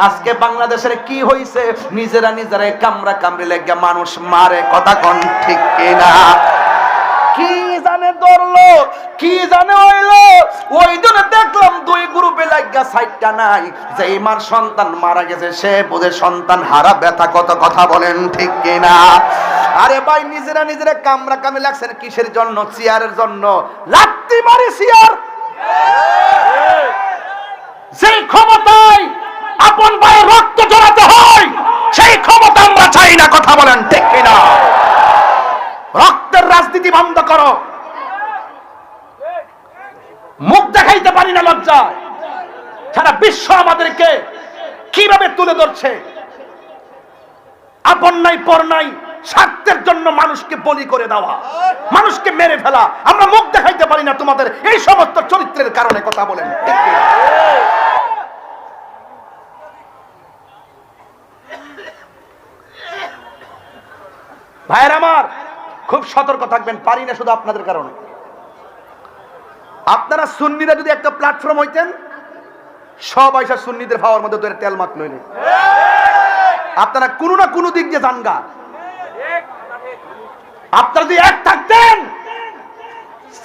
আজকে বাংলাদেশের কি হইছে, নিজেরা নিজেরাই কামড়া কামড়ি লেগে মানুষ মারে, কথা কোন ঠিক কিনা? কি জানে ধরলো, কি জানে হইলো, ওই জন্য দেখলাম দুই গ্রুপে লাগা সাইডটা নাই। যেই মার সন্তান মারা গেছে সে বুঝে সন্তান হারা ব্যথা কত, কথা বলেন ঠিক কিনা? আরে ভাই নিজেরা নিজেরা কামড়া কামড়ি লাগছেন কিসের জন্য? চেয়ারের জন্য। লাত্তি মারি চেয়ার, সেই ক্ষমতায় আপন ভাইয়ের রক্ত ঝরাতে হয়, সেই ক্ষমতা আমরা চাই না, কথা বলেন ঠিক কিনা? রক্তের রাজনীতি বন্ধ করো। মুখ দেখাইতে পারি না লজ্জায়, সারা বিশ্ব আমাদেরকে কিভাবে তুলে ধরছে। আপন নাই পর নাই, স্বার্থের জন্য মানুষকে বলি করে দেওয়া, মানুষকে মেরে ফেলা। আমরা মুখ দেখাইতে পারি না তোমাদের এই সমস্ত চরিত্রের কারণে, কথা বলেন ঠিক কিনা? ভাইয়ের আমার, খুব সতর্ক থাকবেন। পারি না শুধু আপনাদের কারণে। আপনারা সুন্নিরা যদি একটা প্ল্যাটফর্ম হইতেন, সব আইসা সুন্নিদের ভাওয়ার মধ্যে ধরে তেল মাখ লইলে আপনারা কোনো না কোনো দিক দিয়ে জানগা। আপনারা যদি এক থাকতেন,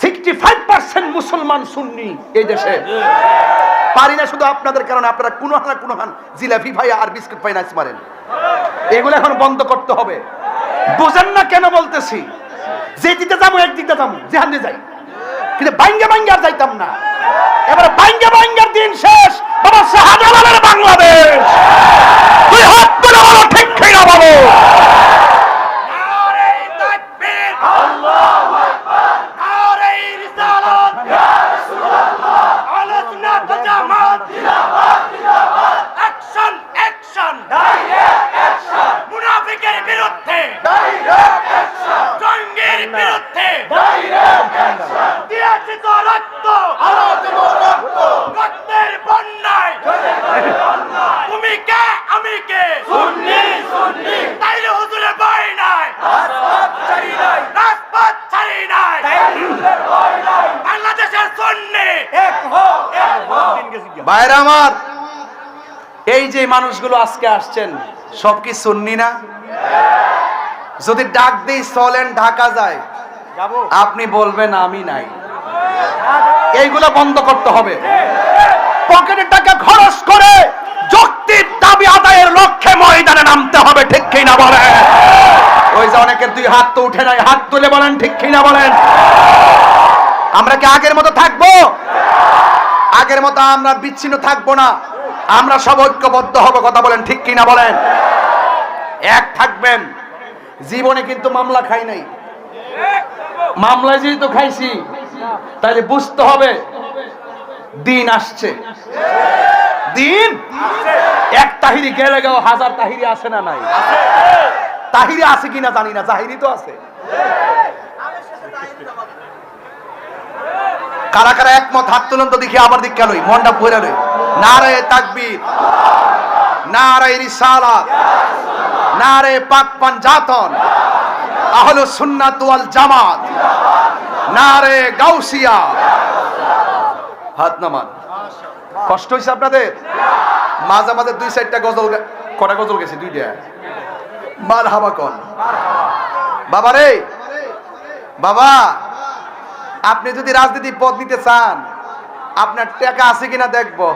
65% মুসলমান সুন্নি এই দেশে। পারি না শুধু আপনাদের কারণে। আপনারা কোনো না কোনো জিলাপি ভাই আর বিস্কুট পাই নাচ মারেন, এগুলো এখন বন্ধ করতে হবে। বুঝেন না কেন বলতেছি? যে দিকে যাবো এক দিকে যাবো, যেখানে যাই, কিন্তু বাইঙ্গা বাইঙ্গা আর যাইতাম না। এবারে বাইঙ্গা বাইঙ্গার দিন শেষ। বাবা শাহজালালের বাংলাদেশ, তুই হাত তুলে বলো ঠিক কিনা বলো। নারে তাকবীর, আল্লাহু আকবার, নারে রিসালাত, ইয়া রাসূলুল্লাহ, আহলে সুন্নাত ওয়াল জামাত, জিন্দাবাদ জিন্দাবাদ, অ্যাকশন অ্যাকশন, ডাইরেক্ট অ্যাকশন, মুনাফিকের বিরুদ্ধে ডাইরেক্ট অ্যাকশন, জঙ্গির বিরুদ্ধে ডাইরেক্ট অ্যাকশন, দিয়েছি তো রক্ত, আরো দেব রক্ত, রক্তের বন্যায় ঝরে পড়ে বন্যায়, তুমি কে আমি কে, সুন্নি সুন্নি, তাইলে হুজুরের ভয় নাই, রাজপথ ছাড়ি নাই, রাজপথ ছাড়ি নাই, তাইলে হুজুরের ভয় নাই, বাংলাদেশের সুন্নি এক হো এক হো। ভাইরা আমার, এই যে মানুষগুলো আজকে আসছেন সব কি সুন্নি না? যদি ডাক দিই চলেন ঢাকা যায়, আপনি বলবেন আমি নাই। এইগুলো বন্ধ করতে হবে। পকেটের টাকা খরচ করে যৌক্তিক দাবি আদায়ের লক্ষ্যে ময়দানে নামতে হবে, ঠিক কিনা বলেন? ওই যে অনেকের দুই হাত তো উঠে নাই, হাত তুলে বলেন ঠিক কিনা বলেন? আমরা কি আগের মতো থাকবো? আগের মতো আমরা বিচ্ছিন্ন থাকবো না, আমরা সব ঐক্যবদ্ধ হব, কথা বলেন ঠিক কিনা বলেন? এক থাকবেন। জীবনে কিন্তু মামলা খাই নাই, মামলায় যেহেতু খাইছি তাহলে বুঝতে হবে দিন আসছে। দিন এক তাহিরি গেলে গেও হাজার তাহিরি আসে না নাই? তাহিরি আছে কিনা জানি না, জাহিরি তো আছে। কারা কারা একমত হাত তুলন তো দেখি, আবার দিক লই, মনটা ভরে লই। নারে তাকবীর, নারে রিসালাত, নারে পাক পাঞ্জাতন, আহলুস সুন্নাত ওয়াল জামাত, নারে গাউসিয়া। হাত নামান। কষ্ট হইছে আপনাদের? মাঝে মাঝে দুই চারটা গজল, কটা গজল গেছে? দুইটা। মারহাবা কোন বাবা রে। বাবা, আপনি যদি রাজনীতি পদ নিতে চান, আপনার টাকা আছে কিনা দেখবো,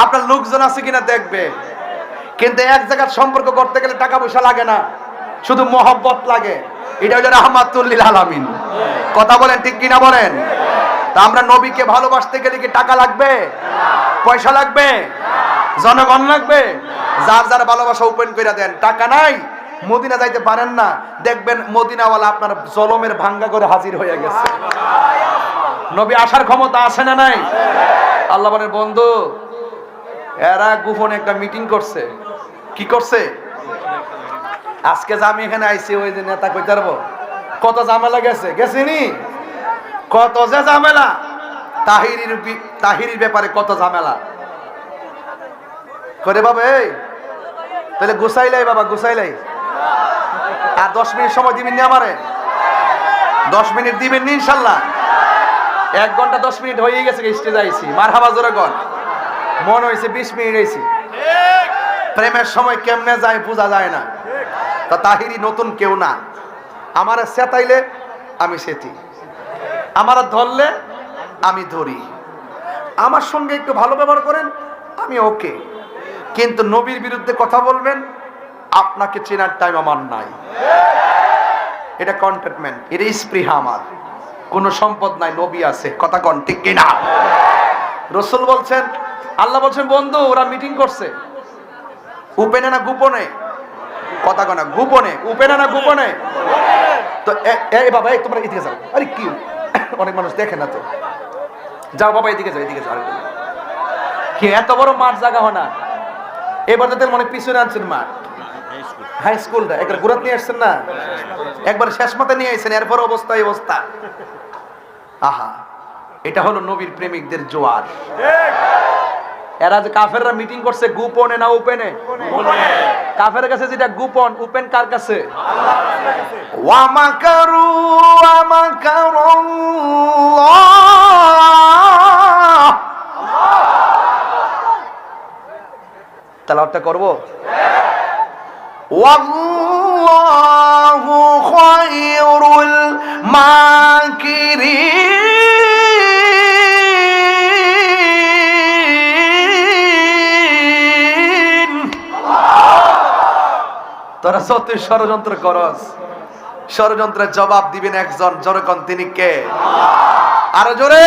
আপনার লোকজন আছে কিনা দেখবে। কিন্তু এক জায়গার সম্পর্ক করতে গেলে টাকা পয়সা লাগে না, শুধু মহব্বত লাগে। এটা হলো রাহমাতুল লিল আলামিন, কথা বলেন ঠিক কিনা বলেন? তা আমরা নবীকে ভালোবাসতে গেলে কি টাকা লাগবে, পয়সা লাগবে, জনগণ লাগবে? যার যার ভালোবাসা ওপেন করে দেন। টাকা নাই, মদিনা যাইতে পারেন না, দেখবেন মদিনাওয়ালা আপনার জলমের ভাঙ্গা করে হাজির হয়ে গেছে। নবী আসার ক্ষমতা আছে না নাই? আল্লাহ বলেন বন্ধু, এরা গোপনে একটা মিটিং করছে। কি করছে? আজকে যে আমি এখানে আইছি, ওই যে নেতা কইতে পারবো কত ঝামেলা গেছে, গেছিনি? কত যে ঝামেলা, তাহিরির ব্যাপারে কত ঝামেলা করে। বাবা এই তাহলে গুছাইলাই, বাবা গুছাইলাই। আর 10 মিনিট সময় দিবেন নি আমারে? 10 মিনিট দিবেন নি ইনশাল্লাহ? 1 ঘন্টা 10 মিনিট হয়ে গেছে, স্টেজে আইছি। মারহাবা জোরে কর। মন হয়েছে 20 মিনিট হয়েছে। প্রেমের সময় কেমনে যায় বোঝা যায় না। তা তাহিরি নতুন কেউ না। আমার সেতাইলে আমি সেতি, আমার ধরলে আমি ধরি, আমার সঙ্গে একটু ভালো ব্যবহার করেন আমি ওকে, কিন্তু নবীর বিরুদ্ধে কথা বলবেন আপনাকে চেনার টাইম আমার নাই। এটা কন্টেনমেন্ট, এটা স্পৃহা। আমার কোনো সম্পদ নাই, নবী আছে। কথা কন ঠিক কিনা? রসুল বলছেন, আল্লাহ বলছেন, বন্ধু ওরা মিটিং করছে উপেনে না গোপনে? কথা কনা গোপনে, উপেনে না গোপনে? তো এই বাবা এই তোমরা এদিকে যাও। আরে কি অনেক মানুষ দেখে না তো, যাও বাবা এদিকে যাও, এদিকে যাও। কি এত বড় মাঠ জায়গা হয় না? এবার তো মনে পিছনে আনছেন মাঠ, হাই স্কুলটা একবার ঘুরাত নিয়ে আসছেন না, একবার শেষ মাথা নিয়ে আসছেন, এরপর অবস্থা এই অবস্থা। আহা, এটা হলো নবীর প্রেমিকদের জোয়ার। এরা যে কাফেররা মিটিং করছে গোপনে না ওপেনে? কাফের কাছে যেটা গোপন, ওপেন কার কাছে? ওয়া মাকারু ওয়া মাকারুল্লাহ। তেলাওয়াতটা করব? ওয়াল্লাহু খায়রুল মাকিরিন। তোরা যতই ষড়যন্ত্র করস, ষড়যন্ত্রের জবাব দিবেন একজন, জোরে কোন তিনি কে? আরো জোরে।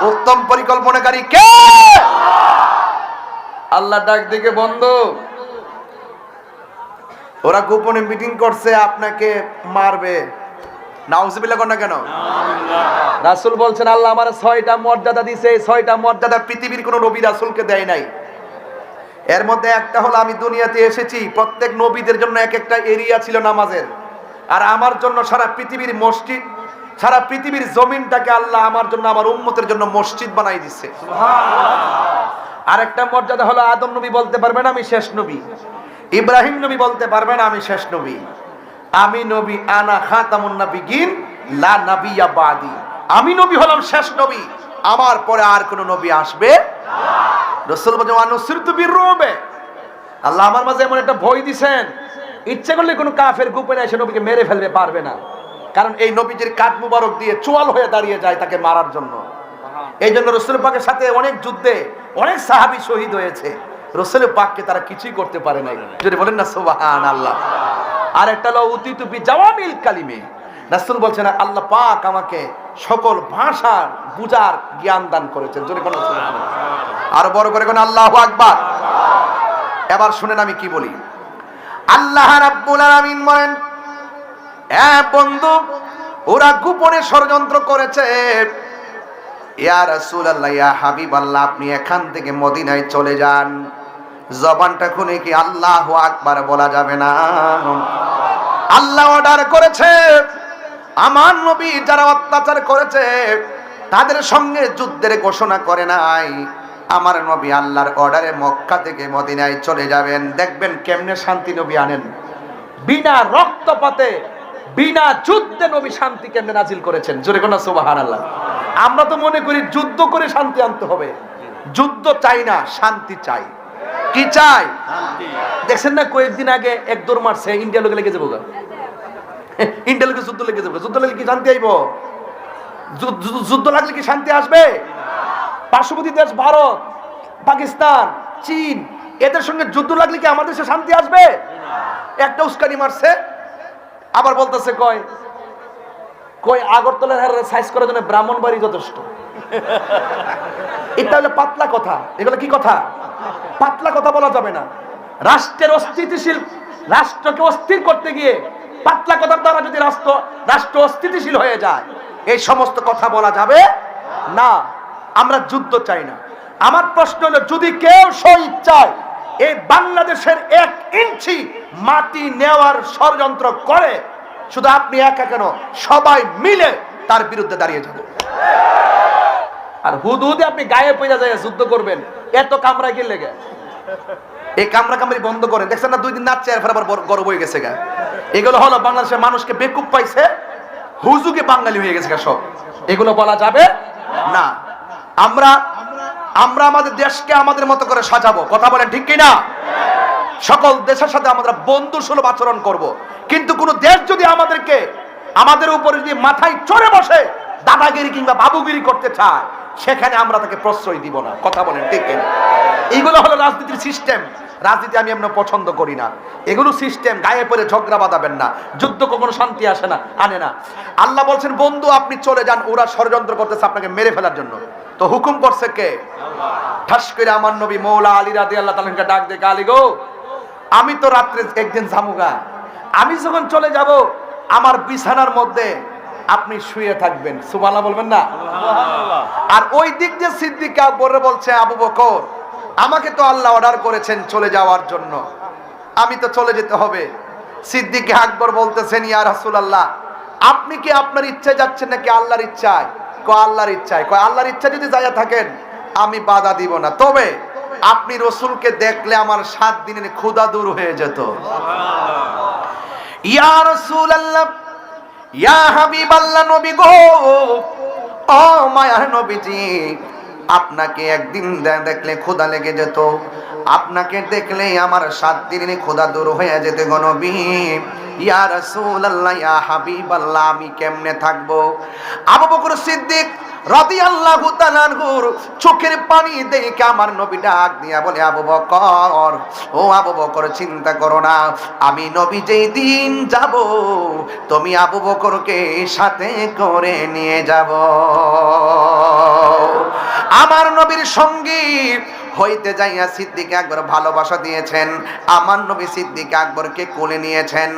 উত্তম পরিকল্পনাকারী কে? আল্লাহ ডাক দিকে, বন্ধু ওরা গোপনে মিটিং করছে আপনাকে মারবে। নাউজুবিল্লাহ কোন না কেন? রাসূল বলছেন, আল্লাহ আমার 6টা মর্যাদা দিয়েছে, 6টা মর্যাদা পৃথিবীর কোন নবী রাসূলকে দেয় নাই। এর মধ্যে একটা হলো আমি দুনিয়াতে এসেছি, প্রত্যেক নবীদের জন্য এক একটা এরিয়া ছিল নামাজের, আর আমার জন্য সারা পৃথিবীর মসজিদ, সারা পৃথিবীর জমিনটাকে আল্লাহ আমার জন্য, আমার উম্মতের জন্য মসজিদ বানাই দিচ্ছে। সুবহানাল্লাহ। আরেকটা মর্যাদা হলো আদম নবী বলতে পারবেন আমি শেষ নবী, ইব্রাহিম নবী বলতে পারবেন আমি শেষ নবী, আমি নবী, আনা খাতামুন নবিয়্যিন লা নাবিয়্যা বাদি। আমি নবী হলাম শেষ নবী, আমার পরে আর কোন নবী আসবে না। রাসূল বলেন, আনুসিরতু বিররুবে। আল্লাহ আমার মাঝে এমন একটা ভয় দিবেন, ইচ্ছে করলে কোনো কাফের গোপনে এসে নবীকে মেরে ফেলতে পারবে না, কারণ এই নবীজির কাঁধ মুবারক দিয়ে চোয়াল হয়ে দাঁড়িয়ে যায় তাকে মারার জন্য। এই জন্য রাসূল পাকের সাথে অনেক যুদ্ধে অনেক সাহাবী শহীদ হয়েছে, রাসূল পাককে তারা কিছুই করতে পারে নাই। যদি বলেন না সুবহানাল্লাহ। আর একটা হলো উতিতু বি জাওয়ামিল কালিমে। রাসূল বলছেন, আল্লাহ পাক আমাকে সকল ভাষার বুঝার জ্ঞান দান করেছেন। যদি বলেন সুবহানাল্লাহ। আর বড় করে কোন আল্লাহু আকবার। এবার শুনেন আমি কি বলি। আল্লাহ রাব্বুল আলামিন বলেন, এ বন্ধু ওরা গোপনে ষড়যন্ত্র করেছে, ইয়া রাসূলুল্লাহ, ইয়া হাবিবাল্লাহ, আপনি এখান থেকে মদিনায় চলে যান। জবানটা খুলে কি আল্লাহু আকবার বলা যাবে না? আল্লাহ অর্ডার করেছে, আমার নবী যারা অত্যাচার করেছে তাদের সঙ্গে যুদ্ধের ঘোষণা করে নাই, আমার নবী আল্লাহর অর্ডারে মক্কা থেকে মদিনায় চলে যাবেন। দেখবেন কেমনে শান্তি নবী আনেন, বিনা রক্তপাতে, বিনা যুদ্ধে নবী শান্তি কেমনে নাজিল করেছেন। জোরে কোন সুবহানাল্লাহ। আমরা তো মনে করি যুদ্ধ করে শান্তি আনতে হবে, যুদ্ধ চাই না, শান্তি চাই। কি চাই? শান্তি। দেখছেন না কয়েকদিন আগে এক দৌড় মারছে, ইন্ডিয়া লোকে লেগে যাবো, ইন্ডিয়া লোকে যুদ্ধ লেগে যাবো। যুদ্ধ লাগলে কি শান্তি আইব? যুদ্ধ লাগলে কি শান্তি আসবে? পার্শ্ববর্তী দেশ ভারত, পাকিস্তান, চীন, এদের সঙ্গে যুদ্ধ লাগলে কি আমাদের দেশে শান্তি আসবে? একটা উস্কানি মারছে, আবার বলতেছে কয় আগরতলার সাইজ করার জন্য ব্রাহ্মণবাড়ি যথেষ্ট। এটা হলো পাতলা কথা। এগুলো কি কথা? পাতলা কথা বলা যাবে না। রাষ্ট্রের অস্থিতিশীল, রাষ্ট্রকে অস্থির করতে গিয়ে পাতলা কথার দ্বারা যদি রাষ্ট্র অস্থিতিশীল হয়ে যায়, এই সমস্ত কথা বলা যাবে না। আমরা যুদ্ধ চাই না। আমার প্রশ্ন হলো, যদি কেউ শহীদ চায়, এই বাংলাদেশের 1 ইঞ্চি মাটি নেওয়ার ষড়যন্ত্র করে, শুধু আপনি একা কেন, সবাই মিলে তার বিরুদ্ধে দাঁড়িয়ে যাব। আর হুদহুদে আপনি গায়ে পয়লা যায় যুদ্ধ করবেন, এত কামরা কি লেগে? এই কামরা কামড়ি বন্ধ করেন। দেখছেন না 2 দিন নাচছে, এরপর আবার গরম হয়ে গেছে গা। এগুলো হলো বাংলাদেশের মানুষকে বেকুব পাইছে, হুজুকে বাঙালি হয়ে গেছে গা সব। এগুলো বলা যাবে না। আমরা আমরা আমাদের দেশকে আমাদের মতো করে সাজাবো, কথা বলেন ঠিক কিনা? সকল দেশের সাথে আমরা বন্ধু সুলভ আচরণ করব, কিন্তু কোন দেশ যদি আমাদের উপরে যদি মাথায় চড়ে বসে দাদাগিরি কিংবা বাবুগিরি করতে চায়, সেখানে আমরা তাকে প্রশ্রয় দিব না, কথা বলেন ঠিক কিনা? এইগুলো হলো রাজনীতির সিস্টেম। রাজনীতি আমি এমন পছন্দ করি না, এগুলো সিস্টেম। গায়ে পড়ে ঝগড়া বাঁধাবেন না, যুদ্ধ কখনো শান্তি আসে না, আনে না। আল্লাহ বলছেন বন্ধু আপনি চলে যান, ওরা ষড়যন্ত্র করতেছে আপনাকে মেরে ফেলার জন্য। তো হুকুম করছে কে? ঠাস করে আমার নবী মৌলা আলী রাদিয়াল্লাহু তাআলা কে ডাক দিয়ে, আলী গো, আমি তো রাত্রে একদিন জামুগা, আমি যখন চলে যাব আমার বিছানার মধ্যে আপনি শুয়ে থাকবেন, সুবহানাল্লাহ বলবেন না? আর ওই দিক দিয়ে সিদ্দিক আকবর বলছে, আবু বকর আমাকে তো আল্লাহ অর্ডার করেছেন চলে যাওয়ার জন্য, আমি তো চলে যেতে হবে। সিদ্দিক আকবর বলতেছেন, ইয়া রাসূলুল্লাহ আপনি কি আপনার ইচ্ছায় যাচ্ছেন নাকি আল্লাহর ইচ্ছায়? কয় আল্লাহর ইচ্ছায়। কয় আল্লাহর ইচ্ছা যদি যাইয়া থাকেন আমি বাধা দিব না, তবে আপনি রসুলকে দেখলে আমার 7 দিনের ক্ষুধা দূর হয়ে যেত। ইয়া রাসূলুল্লাহ, ইয়া হাবিবাল্লাহ, নবী গো, ও মায়ার নবীজি, আপনাকে একদিন দেখলে ক্ষুধা লেগে যেত, আপনাকে দেখলে আমার 7 দিনের ক্ষুধা দূর হয়ে যেত গো নবী। ইয়া রাসূলুল্লাহ, ইয়া হাবিবাল্লাহ, আমি কেমনে থাকবো? আবু বকর সিদ্দিক রাদিয়াল্লাহু তাআলা আনহুর চোখের পানি দেখে আমার নবী ডাক দিয়া বলে, আবু বকর, ও আবু বকর চিন্তা করো না, আমি নবী যেই দিন যাব তুমি আবু বকরকে সাথে করে নিয়ে যাব। আমার নবীর সঙ্গী হইতে যাইয়া সিদ্দিক আকবর ভালোবাসা দিয়েছেন, আমার নবী সিদ্দিক আকবরকে কোলে নিয়েছেন।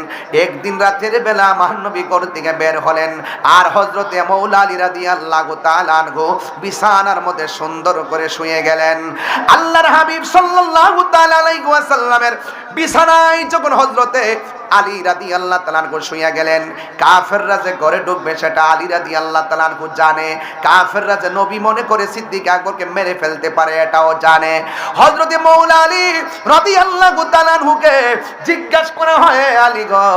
একদিন রাতের বেলা আমার নবী ঘর থেকে বের হলেন, আর হযরতে মৌলা আলী রাদিয়াল্লাহু তাআলা আনহু বিছানার মধ্যে সুন্দর করে শুয়ে গেলেন। আল্লাহর হাবিব সাল্লাল্লাহু তাআলা আলাইহি ওয়াসাল্লামের বিছানায় যখন হযরতে আলী রাদিয়াল্লাহু তাআলা আনহু শুয়ে গেলেন, কাফেররা যে ঘরে ঢুকবে সেটা আলী রাদিয়াল্লাহু তাআলা আনহু জানে, কাফেররা যে নবী মনে করে সিদ্দিক আকবরকে মেরে ফেলতে পারে এটাও জানে। হযরতে মৌলা আলী রাদিয়াল্লাহু তাআলা আনহুকে জিজ্ঞাসা করা হয়, আলী গো,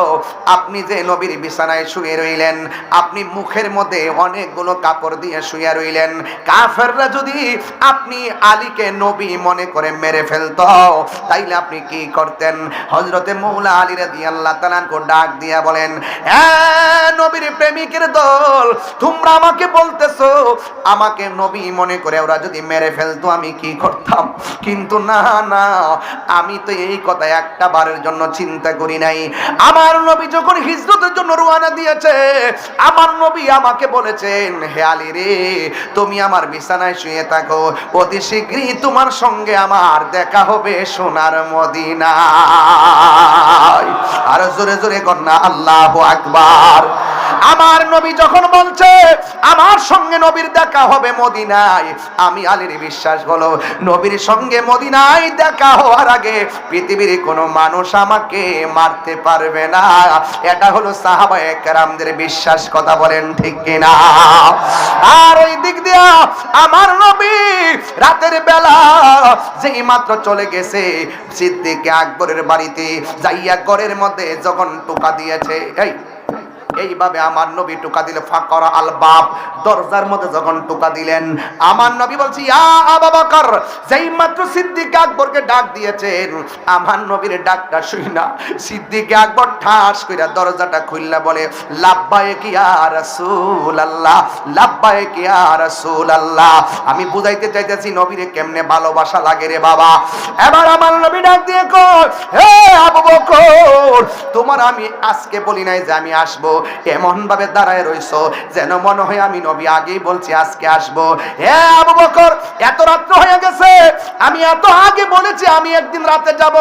আপনি যে নবীর বিছানায় শুয়ে রইলেন, আপনি মুখের মধ্যে অনেকগুলো কাপড় দিয়ে শুয়ে রইলেন, কাফেররা যদি আপনি আলীকে নবী মনে করে মেরে ফেলতো তাইলে আপনি কি করতেন? হযরতে মৌলা আলী রাদিয়াল্লাহু তাআলা আনহু ডাক দিয়া বলেন, নবীর প্রেমিকের দল, তোমরা আমাকে বলতেছো আমাকে নবী মনে করে ওরা যদি মেরে ফেলতো আমি কি করতাম? কিন্তু না না, আমি তো এই কথা একটা বারের জন্য চিন্তা করি নাই। আমার নবী যখন হিজরতের জন্য রওনা দিয়েছে, আমার নবী আমাকে বলেছেন, হে আলী রে, তুমি আমার বিছানায় শুয়ে থাকো, অতি শীঘ্রই তোমার সঙ্গে আমার দেখা হবে সোনার মদিনায়। আর জোরে জোরে কন্যা আল্লাহু আকবার। আমার নবী যখন বলছে আমার সঙ্গে নবীর দেখা হবে মদিনায়, আমি আলীর বিশ্বাস হলো নবীর সঙ্গে মদিনায় দেখা হওয়ার আগে পৃথিবীর কোনো মানুষ আমাকে মারতে পারবে না। এটা হলো সাহাবায়ে কেরামদের বিশ্বাস, কথা বলেন ঠিক কিনা? আর ওই দিক দিয়া আমার নবী রাতের বেলা যেই মাত্র চলে গেছে সিদ্দিক আকবরের বাড়িতে, যাইয়া ঘরের মধ্যে যখন টোকা দিয়েছে, এইভাবে আমার নবী টোকা দিলে ফাকরা আল বাব, দরজার মধ্যে যখন টোকা দিলেন, আমার নবী বলছি, ইয়া আবু বকর, যেই মাত্র সিদ্দিক আকবরকে ডাক দিয়েছেন, আমার নবীর ডাকটা শুই না সিদ্দিক আকবর ঠাস কইরা দরজাটা খুললা বলে, লাব্বাইক ইয়া রাসূলুল্লাহ, লাব্বাইক ইয়া রাসূলুল্লাহ। আমি বুঝাইতে চাইতেছি নবীরে কেমনে ভালোবাসা লাগে রে বাবা। এবার আমার নবী ডাক দিয়ে কই, হে আবু বকর, তোমার আমি আজকে বলি নাই যে আমি আসবো, এমন ভাবে দাঁড়ায় রইছো যেন মনে হয় আমি নবী আগেই বলছি আজকে আসবো। হে আবু বকর, এত রাত্র হয়ে গেছে, আমি এত আগে বলেছি আমি একদিন রাতে যাব,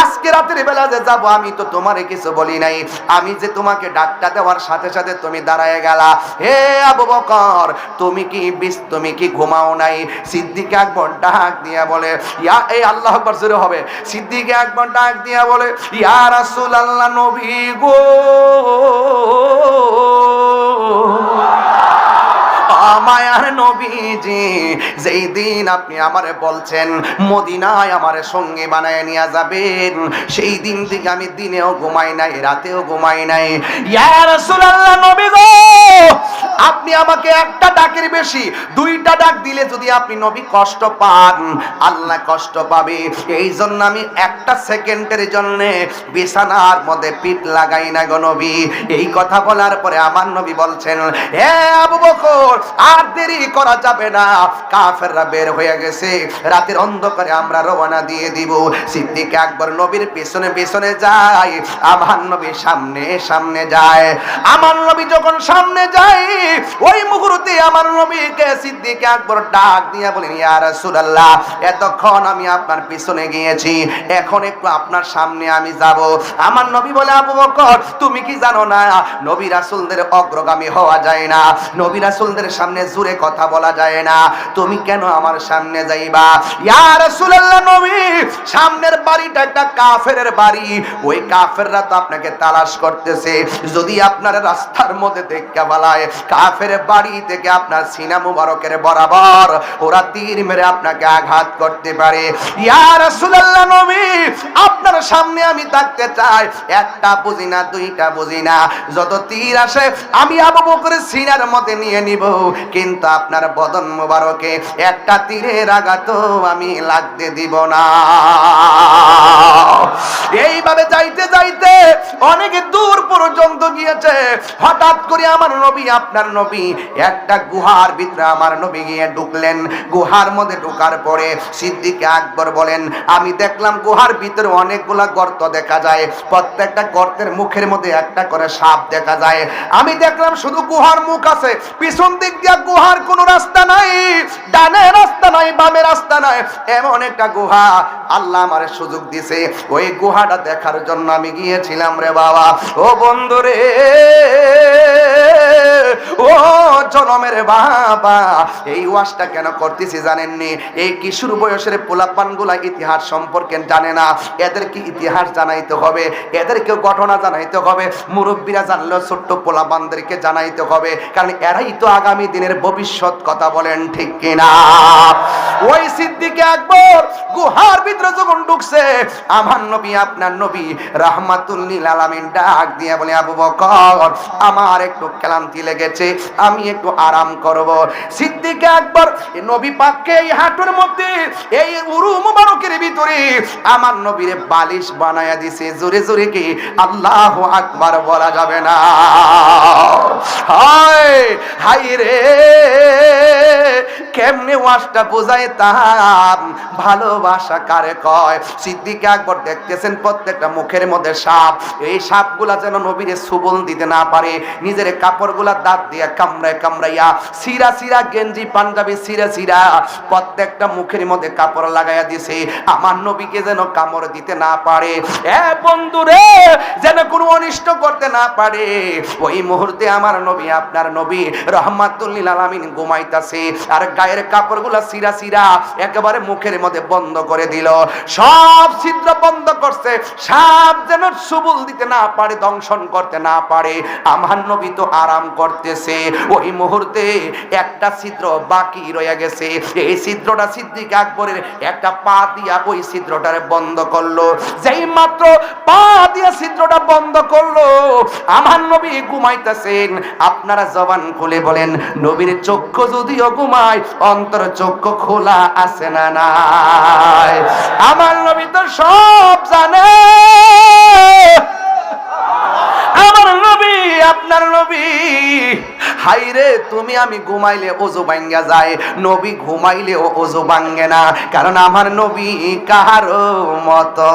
আজকে রাতের বেলা যে যাব আমি তো তোমারে কিছু বলি নাই, আমি যে তোমাকে ডাকটা দেওয়ার সাথে সাথে তুমি দাঁড়ায় গেলা। হে আবু বকর, তুমি কি ঘুমাও নাই? সিদ্দিক আকবর ডাক দিয়া বলে, ইয়া, এই আল্লাহু আকবার জোরে হবে, সিদ্দিক আকবর ডাক দিয়া বলে, ইয়া রাসূলুল্লাহ, নবী গো, মায়ার আমার নবীজি যেই দিন আপনি আমারে বলছেন মদিনায় আমারে সঙ্গী বানায় নিয়ে যাবেন, সেই দিন থেকে আমি দিনেও ঘুমাই নাই, রাতেও ঘুমাই নাই। ইয়া রাসূলুল্লাহ, নবী গো, আপনি আমাকে একটা ডাকের বেশি দুইটা ডাক দিলে যদি আপনি নবী কষ্ট পান, আল্লাহ কষ্ট পাবে। এই জন্য আমি একটা সেকেন্ডের জন্য বিছানার মধ্যে পিঠ লাগাই না গো নবী। এই কথা বলার পরে আমার নবী বলছেন, হে আবু বকর, আর দেরি করা যাবে না, কাফেররা বের হয়ে গেছে, রাতের অন্ধকারে আমরা রওনা দিয়ে দিব। সিদ্দিক আকবর নবীর পেছনে পেছনে যায়, আমার নবী সামনে সামনে যায়। আমার নবী যখন সামনে যায়, ওই মুহূর্তে আমার নবীকে সিদ্দিক আকবর ডাক দিয়ে বলেন, ইয়া রাসূলুল্লাহ, এতক্ষণ আমি আপনার পিছনে গিয়েছি, এখন একটু আপনার সামনে আমি যাব। আমার নবী বলে, আবু বকর, তুমি কি জানো না নবী রাসূলদের অগ্রগামী হওয়া যায় না, নবী রাসূলদের সামনে জোরে কথা বলা যায় না, তুমি কেন আমার সামনে যাইবা? ইয়া রাসূলুল্লাহ, নবী, সামনের বাড়িটা একটা কাফেরের বাড়ি, ওই কাফেররা তো আপনাকে তালাশ করতেছে, যদি আপনার রাস্তার মধ্যে দেখে বলায় কাফের বাড়ি থেকে আপনার সিনা মুবারকের বরাবর ওরা তীর মেরে আপনাকে আঘাত করতে পারে। ইয়া রাসূলুল্লাহ, নবী, আপনার সামনে আমি থাকতে চাই, একটা বুঝি না, দুইটা বুঝি না, যত তীর আসে আমি আবু বকরের সিনার মধ্যে নিয়ে নিব, কিন্তু আপনার বদন মুবারকে একটা তীরের আঘাত আমি লাগতে দিব না। এইভাবে যাইতে যাইতে অনেক দূর পর্যন্ত গিয়েছে। হঠাৎ করে আমার নবী, আপনার নবী, একটা গুহার ভিতরে আমার নবী গিয়ে ঢুকলেন। গুহার মধ্যে ঢোকার পরে সিদ্দিক আকবর বলেন, আমি দেখলাম গুহার ভিতরে অনেকগুলা গর্ত দেখা যায়, প্রত্যেকটা গর্তের মুখের মধ্যে একটা করে সাপ দেখা যায়। আমি দেখলাম শুধু গুহার মুখ আছে, পিছন দিক দিয়ে গুহার কোনো রাস্তা নাই, ডানে রাস্তা নাই, বামে রাস্তা নাই, এমন একটা গুহা আল্লাহ আমারে সুযোগ দিছে। ওই গুহাটা দেখার জন্য আমি গিয়েছিলাম রে বাবা। ও বন্ধু রে, ও জনমের বাবা, এই ওয়াজটা কেন করতেছি জানেননি? এই কিশোর বয়সের পোলাপানগুলা ইতিহাস সম্পর্কে জানে না, এদেরকে ইতিহাস জানাইতে হবে, এদেরকে ঘটনা জানাইতে হবে। মুরব্বীরা জানলেও ছোট্ট পোলাপানদেরকে জানাইতে হবে, কারণ এরাই তো আগামী দিনের ভবিষ্যৎ। কথা বলেন ঠিক কিনা? ওই সিদ্দিক আকবর গুহার ভিতরে যখন ঢুকছে, আমার নবী, আপনার নবী রাহমাতুল লিল আলামিন ডাক দিয়ে বলে, আবু বকর, আমার একটু ক্লান্তি লেগেছে, আমি একটু আরাম করব। সিদ্দিক আকবর নবী পাককে এই হাঁটুর মধ্যে, এই উরু মুবারকের ভিতরে আমার নবীর বালিশ বানায়া দিছে। জোরে জোরে কি আল্লাহু আকবার বলা যাবে না? হায় হায় রে, কেমনে ওয়াজটা বোঝাইতাম, ভালোবাসা কারে কয়। সিদ্দিক আকবর দেখতেছেন প্রত্যেকটা মুখের মধ্যে সাপ, এই সাপগুলা যেন নবীরে সুবল দিতে না পারে, নিজের কাপড়গুলা দাঁত দিয়ে কামড়ায় কামড়াইয়া, সিরা সিরা গেঞ্জি পাঞ্জাবি সিরা সিরা প্রত্যেকটা মুখের মধ্যে কাপড় লাগাইয়া দিছে, আমার নবীকে যেন কামড় দিতে না পারে, এ বন্ধুরে, যেন কোনো অনিষ্ট করতে না পারে। ওই মুহূর্তে আমার নবী, আপনার নবী রাহমাতুল লিল আলামিন ঘুমাইতাছে, আর গায়ের কাপড়গুলা সিরা সিরা একেবারে মুখের মধ্যে বন্ধ করে দিল, সব ছিদ্র বন্ধ করছে, সাপ যেন সুবল দিতে না পারে, দংশন করতে না পারে। আমার নবী তো আরাম করতেছে, ওই মুহূর্তে একটা ছিদ্র বাকি রয়ে গেছে, এই ছিদ্রটা সিদ্দিক আকবরের একটা পা দিয়া ওই ছিদ্রটারে বন্ধ করলো। যেই মাত্র পা দিয়া ছিদ্রটা বন্ধ করলো, আমার নবী ঘুমাইতেছেন। আপনারা জবান খুলে বলেন, নবীর চক্ষু যদিও ঘুমায়, অন্তর চক্ষু খোলা আছে না নাই? আমার নবী তো সব জানে। আমার নবী, আপনার নবী, হাইরে, তুমি আমি ঘুমাইলে ওযু ভাঙ্গা যায়, নবী ঘুমাইলেও ওযু ভাঙ্গে না, কারণ আমার নবী কারো মতো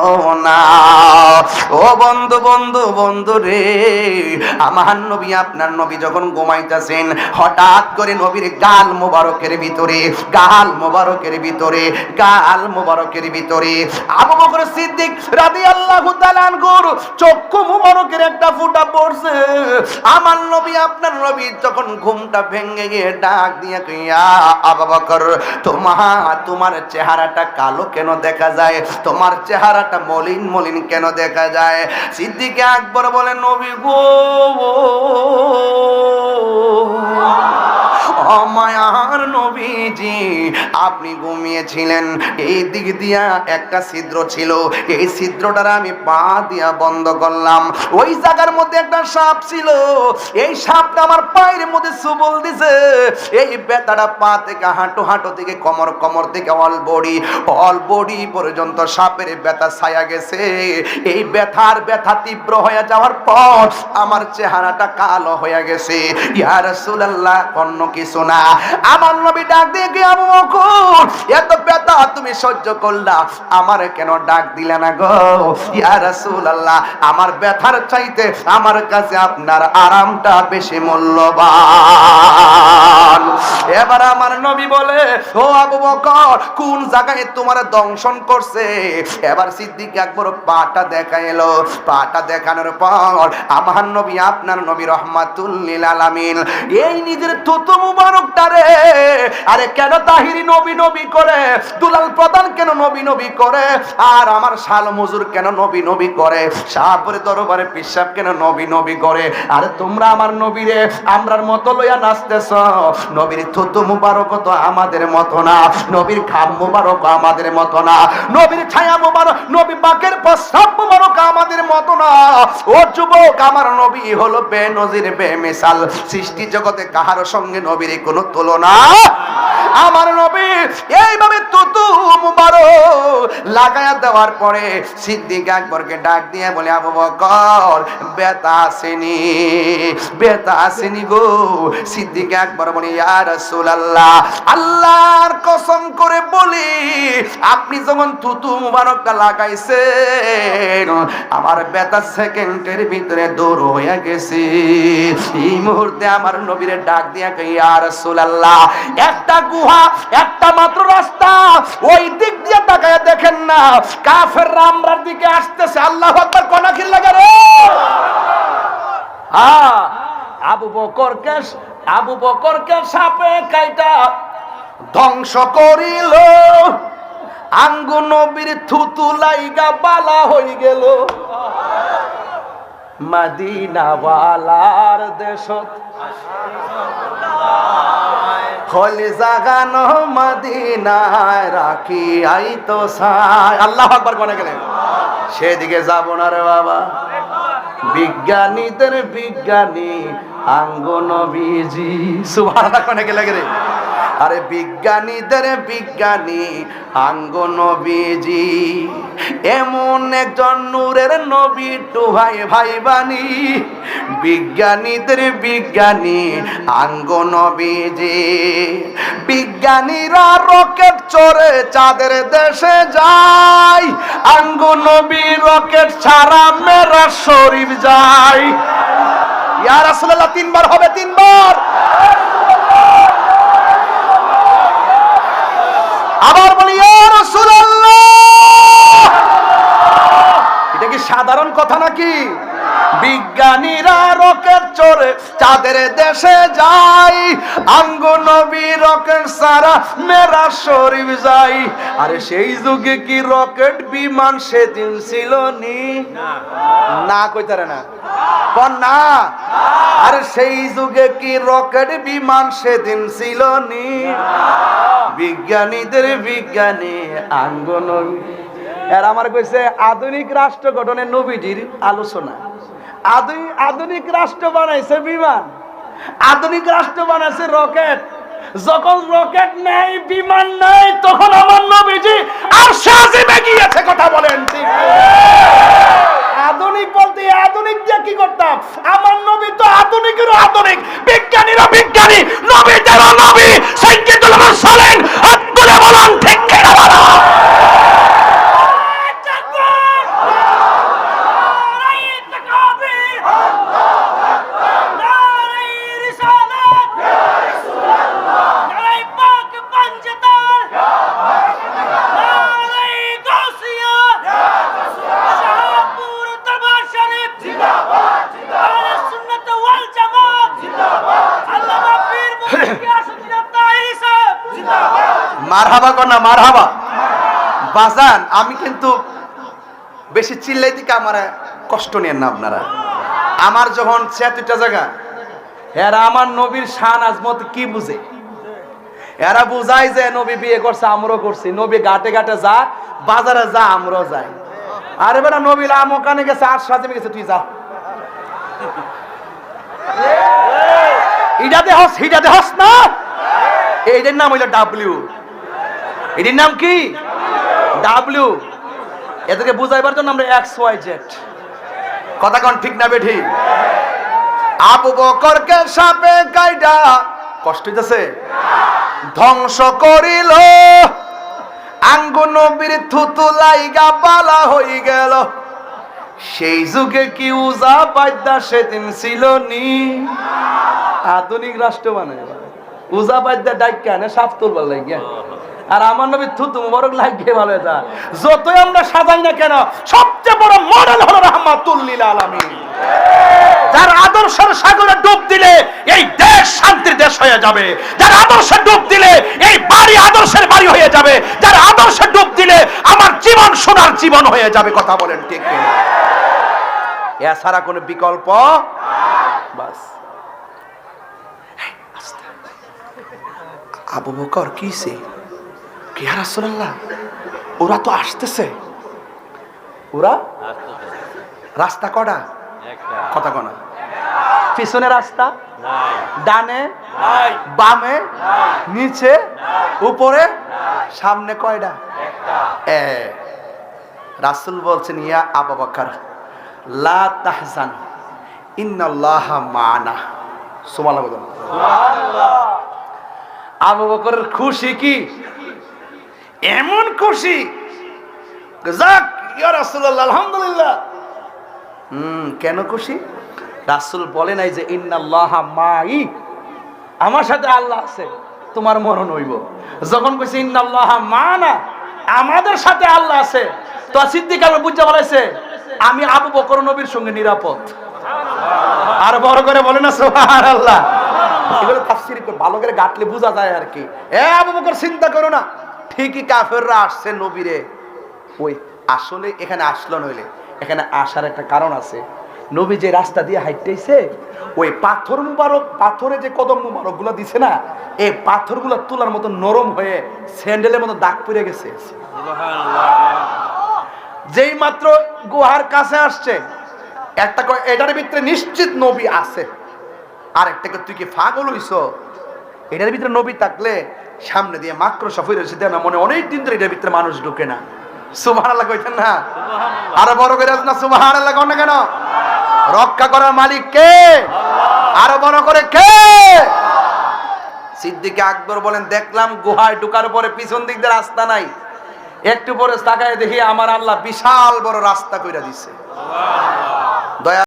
না। ও বন্ধু বন্ধু বন্ধু রে, আমার নবী, আপনার নবী যখন ঘুমাইতেছেন, হঠাৎ করে নবীর গাল মোবারকের ভিতরে, গাল মোবারকের ভিতরে, গাল মোবারকের ভিতরে আবু বকর সিদ্দিক রাদিয়াল্লাহু তাআলা আনহুর চক্ষু মোবারকের একটা ফুটা পড়ছে। আমার নবী, আপনার নবী যখন ঘুমটা ভেঙে গিয়ে ডাক দিয়ে, ইয়া আবু বকর, তোমার চেহারাটা কালো কেন দেখা যায়, তোমার চেহারাটা মলিন মলিন কেন দেখা যায়? সিদ্দিক আকবর বলেন, নবী গো, ও ও মায়ার নবীজি আপনি ঘুমিয়েছিলেন, এই দিক দিয়া একটা ছিদ্র ছিল, এই ছিদ্রটার আমি পা দিয়া বন্ধ করলাম। ওই জায়গার মধ্যে একটা সাপ ছিল, এই সাপটা আমার পায়ের মধ্যে সুবল দিছে। এই ব্যথাটা পা থেকে হাঁটু, হাঁটু থেকে কোমর, কোমর থেকে অল বডি পর্যন্ত সাপের ব্যথা ছায়া গেছে। এই ব্যথা তীব্র হয়ে যাওয়ার পর আমার চেহারাটা কালো হয়ে গেছে। ইয়া রাসূলুল্লাহ অন্য কিছু না। আমার নবী ডাক দিয়ে কি আবু বকর এত ব্যথা তুমি সহ্য করলা, আমারে কেন ডাক দিলে না গো? ইয়া রাসূলুল্লাহ আমার ব্যথার চাইতে আমার কাছে আপনার আরামটা বেশি মূল্যবান। এবার আমার নবী বলে ও আবু বকর কোন জায়গায় তোমার দংশন করছে? এবার সিদ্দিক আকবর পাটা দেখাইলো। পাটা দেখানোর পর আমার নবী আপনার নবী রহমাতুল লিল আলামিন এই নিজের থুতু মুবারকটারে, আরে কেন তাহিরি নবী নবী করে, দুলাল প্রধান কেন নবী নবী করে, আর আমার শাল মজুর কেন নবী নবী করে, শাহপুরে দরবারে পিসাব কেন নবী নবী করে? আরে তোমরা আমার নবীরে আমরার মতো লইয়া নাচতেছ। নবীর থুতু মুবারক তো আমাদের মতো না, নবীর খাম মুবারক আমাদের মতো না, নবীর ছায়া মুবারক, নবী পাকের প্রস্রাব মুবারক আমাদের মতো না। ও যুবক আমার নবী হলো বেনজির বেমিসাল, সৃষ্টি জগতে কাহার সঙ্গে নবীর কোনো তুলনা। আমার নবী এইভাবে তুতু মুবারক লাগায়া দেওয়ার পরে সিদ্দিক আকবরকে ডাক দিয়ে বলে আবু বকর ব্যথা আসেনি গো? সিদ্দিক আকবর বলে ইয়া রাসূলুল্লাহ আল্লাহর কসম করে বলি আপনি যখন তুতু মুবারকটা লাগাইছেন আমার ব্যথা সেকেন্ডের ভিতরে দূর হয়ে গেছে। এই মুহূর্তে আমার নবীরে ডাক দিয়া কই ইয়া রাসূলুল্লাহ একটা গুহা, একটা মাত্র রাস্তা, ওই দিক দিয়ে তাকায়া দেখেন না কাফেররা আমরার দিকে আসতেছে। আল্লাহু আকবার কোনা খিল লাগে রে। আবু বকরকে সাপে কাইটা ধ্বংস করিল, আঙ্গু নবীর থুতু লাইগা বালা হই গেল। মদিনাওয়ালার দেশত খলি জাগানো মদিনায় রাখি আইতো সাই। আল্লাহু আকবার কোনে গেলেন? সেদিকে যাব না রে বাবা। বিজ্ঞানীদের বিজ্ঞানী আঙ্গো নবীজি। সুবহানাল্লাহ কোনে গেলে রে? আরে বিজ্ঞানীদের বিজ্ঞানী আঙ্গো নবীজি, এমন একজন নূরের নবী টুহাই ভাই বানি। বিজ্ঞানীদের বিজ্ঞানী আঙ্গো নবীজি, বিজ্ঞানীরা রকেট চড়ে চাঁদের দেশে যায়, আঙ্গো নবী রকেট ছাড়া মেরাজ শরীফ যায়। ইয়া রাসূলুল্লাহ তিনবার হবে, তিনবার। আবার বলি ইয়া রাসূলুল্লাহ। এটা কি সাধারণ কথা নাকি? বিজ্ঞানীরা রকেট চড়ে চাঁদের দেশে যায়, আঙ্গো নবী রকেট সারা মেরাজ শরীফ যায়। আরে সেই যুগে কি রকেট বিমান সেদিন ছিল নি? না কইতারে না কোন না। আরে সেই যুগে কি রকেট বিমান সেদিন ছিল নি? বিজ্ঞানীদের বিজ্ঞানী আঙ্গো নবী। এর আমার কইছে আধুনিক রাষ্ট্র গঠনের নবীজির আলোচনা। আধুনিক রাষ্ট্র বানাইছে বিমান, আধুনিক রাষ্ট্র বানাইছে রকেট। যখন রকেট নেই, বিমান নেই, তখন আমার নবীজি আরশে আজিমে গিয়েছে। কথা বলেন ঠিক? আধুনিক বলতে আধুনিক দিয়ে কি করতাম? আমার নবী তো আধুনিকেরও আধুনিক, বিজ্ঞানীরও বিজ্ঞানী, নবীদেরও নবী। সাইয়্যিদুল মুরসালিন আব্দুল বলেন ঠিক কিনা বলো? মারহাবা কর না, মারহাবা। বাজান আমি কিন্তু বেশি চিল্লাই দিকে আমার কষ্ট নেন না আপনারা। আমার যখন ৭৬টা জায়গা এরা আমার নবীর শান আজমত কি বুঝে? এরা বুঝাই যে নবী বিয়ে করছে, আমরাও করছি। নবী ঘাটে ঘাটে যা, বাজারে যা, আমরাও যাই। আরে বেটা নবী আমকানে গেছে, আর সাজে গেছে, তুই যা। ইডাতে হস, হিডাতে হস না। এইটার নাম হইল ডাব্লিউ। এটির নাম কি? ডাব্লিউ। এদেরকে বুঝাইবার জন্য আমরা এক্স ওয়াই জেড। কথা কোন ঠিক না বেঠি? আবু বকরকে সাপে কাইডা কষ্ট হইতেছে, ধ্বংস করিল। আঙ্গু নবীর থুতু লাইগা বালা হই গেল। সেই যুগে কি উজা বাদ্যা সেদিন ছিল নি। আধুনিক রাষ্ট্র বানায় উজা বাদ্যা ডাইকা না সাপ তুলবার লাগিয়া। আর আমার নবীর থুতু মুবারক লাগিয়ে ভালো যা। যতই আমরা সাজাই না কেন, সবচেয়ে বড় মডেল হলো রাহমাতুল লিল আলামিন। যার আদর্শের সাগরে ডুব দিলে এই দেশ শান্তির দেশ হয়ে যাবে। যার আদর্শে ডুব দিলে এই বাড়ি আদর্শের বাড়ি হয়ে যাবে। যার আদর্শে ডুব দিলে আমার জীবন সোনার জীবন হয়ে যাবে। কথা বলেন ঠিক কিনা? এছাড়া কোনো বিকল্প বাস। আবু বকর কিসে কি ইয়া রাসূলুল্লাহ, ওরা তো আসতেছে। ওরা রাস্তা কটা? কথা কনা। পিছনে রাস্তা ডানে বামে নিচে উপরে সামনে কয়টা? রাসূল বলছেন ইয়া আবু বকর লা তাহজান ইন্নাল্লাহা মা'ানা। সুবহানাল্লাহ। আবু বকরের খুশি কি এমন খুশি, যাক ইয়া রাসূলুল্লাহ আলহামদুলিল্লাহ। কেন খুশি? রাসূল বলে নাই যে ইন্নাল্লাহা মাই, আমার সাথে আল্লাহ আছে, তোমার মরণ হইব। যখন কইছে ইন্নাল্লাহা মা'ানা, আমাদের সাথে আল্লাহ আছে, তো সিদ্দিক আকবর বুঝা বলেছে আমি আবু বকর নবীর সঙ্গে নিরাপদ। আর বড় করে বলে না সুবহানাল্লাহ। এগুলো তাফসীর করে ভালো করে গাটলে বোঝা যায় আর কি। আবু বকর চিন্তা করো না, ঠিকই কাফেররা আসছে নবীরে। ওই আসলে এখানে আসলো নইলে, এখানে আসার একটা কারণ আছে। নবী যে রাস্তা দিয়ে হাইটেছে, ওই পাথর মুবারক, পাথরে যে কদম মুবারক গুলো দিছে না, এই পাথরগুলো তুলার মতো নরম হয়ে স্যান্ডেলের মতো দাগ পড়ে গেছে। যেই মাত্র গুহার কাছে আসছে, একটা এটার ভিতরে নিশ্চিত নবী আছে। আর একটাকে তুই কি পাগল হইছ? এটার ভিতরে নবী থাকলে সামনে দিয়ে মাকড়সা ফিরে এসে দেয় না, মনে অনেক দিন ধরে এটার ভিতরে মানুষ ঢুকে না। সুবহানাল্লাহ কইছেন না? আরো বড় করে না সুবহানাল্লাহ কোন না কেন? রক্ষা করার মালিক কে? আরো বড় করে কে? সিদ্দিক আকবর বলেন দেখলাম গুহায় ঢোকার পরে পিছন দিক দিয়ে রাস্তা নাই, একটু পরে তাকায় দেখি আমার আল্লাহ বিশাল বড় রাস্তা কইরা দিছে।